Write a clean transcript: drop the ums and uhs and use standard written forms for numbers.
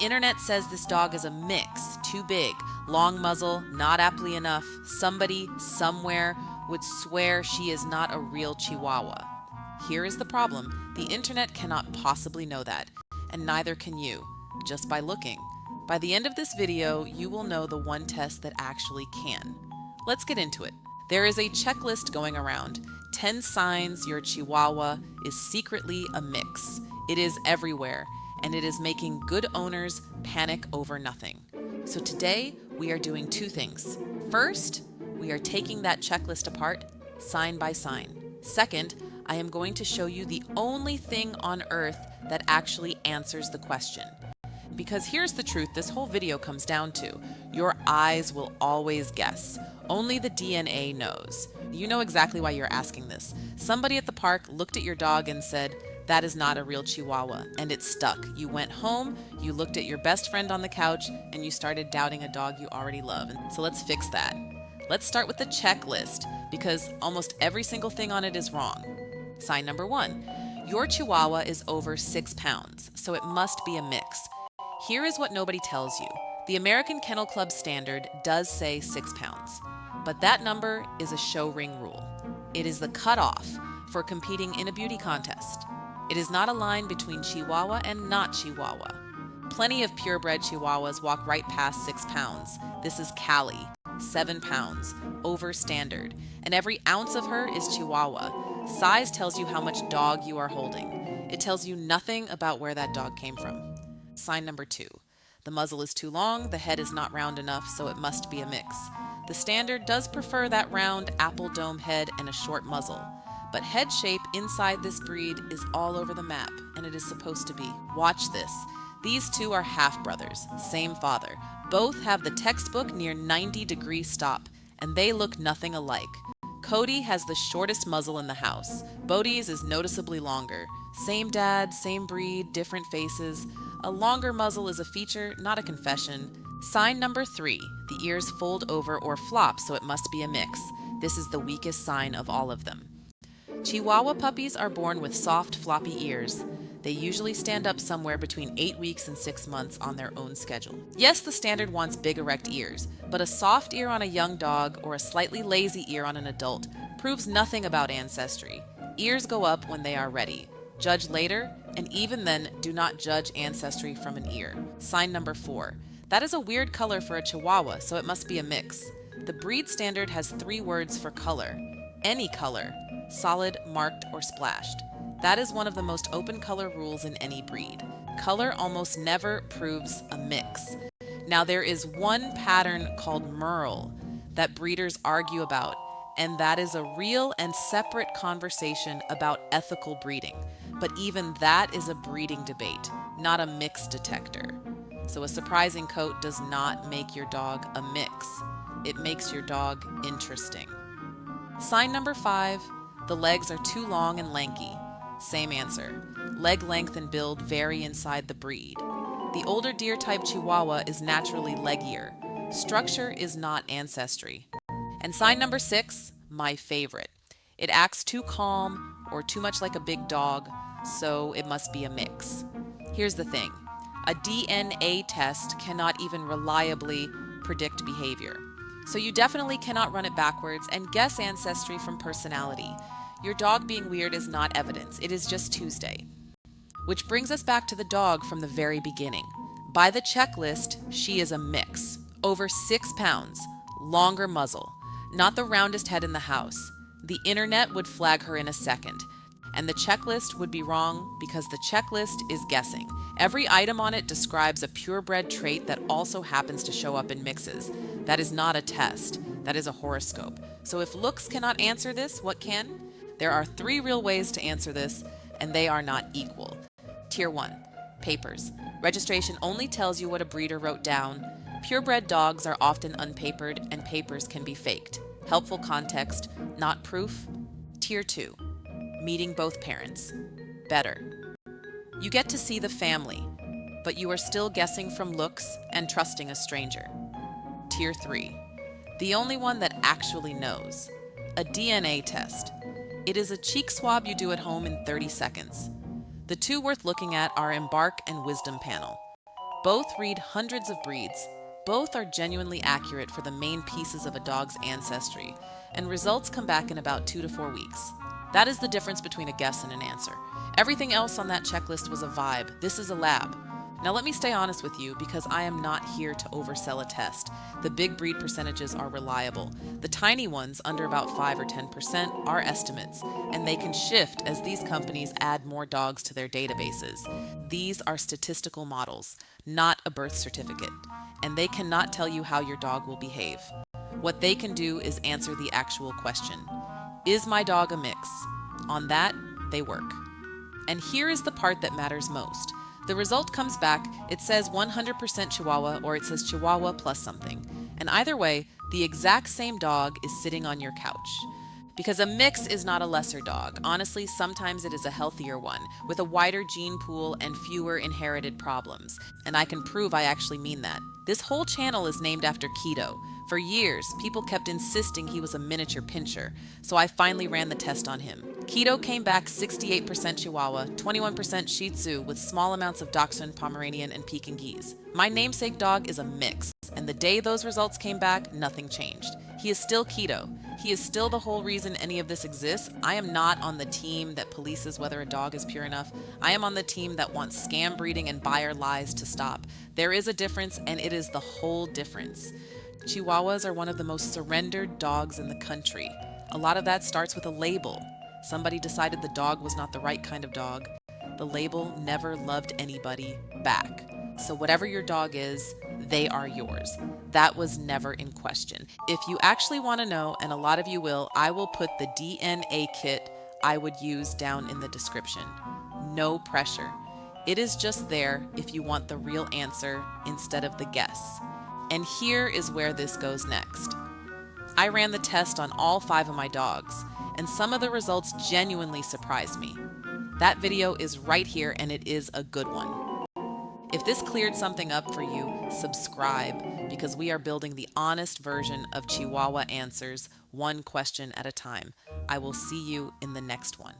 internet says this dog is a mix, too big, long muzzle, not appley enough. Somebody, somewhere, would swear she is not a real Chihuahua. Here is the problem. The internet cannot possibly know that, and neither can you, just by looking. By the end of this video, you will know the one test that actually can. Let's get into it. There is a checklist going around. 10 signs your Chihuahua is secretly a mix. It is everywhere, and it is making good owners panic over nothing. So today, we are doing two things. First, we are taking that checklist apart, sign by sign. Second, I am going to show you the only thing on earth that actually answers the question. Because here's the truth this whole video comes down to. Your eyes will always guess. Only the DNA knows. You know exactly why you're asking this. Somebody at the park looked at your dog and said, "That is not a real Chihuahua," and it stuck. You went home, you looked at your best friend on the couch, and you started doubting a dog you already love. So let's fix that. Let's start with the checklist, because almost every single thing on it is wrong. Sign number 1. Your Chihuahua is over 6 pounds, so it must be a mix. Here is what nobody tells you. The American Kennel Club standard does say 6 pounds, but that number is a show ring rule. It is the cutoff for competing in a beauty contest. It is not a line between Chihuahua and not Chihuahua. Plenty of purebred Chihuahuas walk right past 6 pounds. This is Callie, 7 pounds, over standard, and every ounce of her is Chihuahua. Size tells you how much dog you are holding. It tells you nothing about where that dog came from. Sign number 2. The muzzle is too long, the head is not round enough, so it must be a mix. The standard does prefer that round apple dome head and a short muzzle, but head shape inside this breed is all over the map, and it is supposed to be. Watch this. These two are half-brothers, same father. Both have the textbook near 90-degree stop, and they look nothing alike. Cody has the shortest muzzle in the house. Bodie's is noticeably longer. Same dad, same breed, different faces. A longer muzzle is a feature, not a confession. Sign number 3. The ears fold over or flop, so it must be a mix. This is the weakest sign of all of them. Chihuahua puppies are born with soft, floppy ears. They usually stand up somewhere between 8 weeks and 6 months on their own schedule. Yes, the standard wants big erect ears, but a soft ear on a young dog or a slightly lazy ear on an adult proves nothing about ancestry. Ears go up when they are ready. Judge later, and even then, do not judge ancestry from an ear. Sign number 4. That is a weird color for a Chihuahua, so it must be a mix. The breed standard has 3 words for color. Any color, solid, marked, or splashed. That is one of the most open color rules in any breed. Color almost never proves a mix. Now there is one pattern called merle that breeders argue about, and that is a real and separate conversation about ethical breeding. But even that is a breeding debate, not a mix detector. So a surprising coat does not make your dog a mix. It makes your dog interesting. Sign number 5, the legs are too long and lanky. Same answer. Leg length and build vary inside the breed. The older deer type Chihuahua is naturally leggier. Structure is not ancestry. And sign number 6, my favorite. It acts too calm or too much like a big dog, so it must be a mix. Here's the thing. A DNA test cannot even reliably predict behavior. So you definitely cannot run it backwards and guess ancestry from personality. Your dog being weird is not evidence, it is just Tuesday. Which brings us back to the dog from the very beginning. By the checklist, she is a mix. Over 6 pounds, longer muzzle, not the roundest head in the house. The internet would flag her in a second. And the checklist would be wrong because the checklist is guessing. Every item on it describes a purebred trait that also happens to show up in mixes. That is not a test, that is a horoscope. So if looks cannot answer this, what can? There are 3 real ways to answer this, and they are not equal. Tier 1, papers. Registration only tells you what a breeder wrote down. Purebred dogs are often unpapered, and papers can be faked. Helpful context, not proof. Tier 2, meeting both parents. Better. You get to see the family, but you are still guessing from looks and trusting a stranger. Tier 3, the only one that actually knows. A DNA test. It is a cheek swab you do at home in 30 seconds. The 2 worth looking at are Embark and Wisdom Panel. Both read hundreds of breeds. Both are genuinely accurate for the main pieces of a dog's ancestry, and results come back in about 2 to 4 weeks. That is the difference between a guess and an answer. Everything else on that checklist was a vibe. This is a lab. Now let me stay honest with you because I am not here to oversell a test. The big breed percentages are reliable. The tiny ones, under about 5 or 10%, are estimates, and they can shift as these companies add more dogs to their databases. These are statistical models, not a birth certificate, and they cannot tell you how your dog will behave. What they can do is answer the actual question. Is my dog a mix? On that, they work. And here is the part that matters most. The result comes back, it says 100% Chihuahua or it says Chihuahua plus something. And either way, the exact same dog is sitting on your couch. Because a mix is not a lesser dog. Honestly, sometimes it is a healthier one, with a wider gene pool and fewer inherited problems. And I can prove I actually mean that. This whole channel is named after Keto. For years, people kept insisting he was a miniature pinscher, so I finally ran the test on him. Keto came back 68% Chihuahua, 21% Shih Tzu, with small amounts of Dachshund, Pomeranian, and Pekingese. My namesake dog is a mix, and the day those results came back, nothing changed. He is still Keto. He is still the whole reason any of this exists. I am not on the team that polices whether a dog is pure enough. I am on the team that wants scam breeding and buyer lies to stop. There is a difference, and it is the whole difference. Chihuahuas are one of the most surrendered dogs in the country. A lot of that starts with a label. Somebody decided the dog was not the right kind of dog. The label never loved anybody back. So whatever your dog is, they are yours. That was never in question. If you actually want to know, and a lot of you will, I will put the DNA kit I would use down in the description. No pressure. It is just there if you want the real answer instead of the guess. And here is where this goes next. I ran the test on all 5 of my dogs, and some of the results genuinely surprised me. That video is right here, and it is a good one. If this cleared something up for you, subscribe, because we are building the honest version of Chihuahua Answers, one question at a time. I will see you in the next one.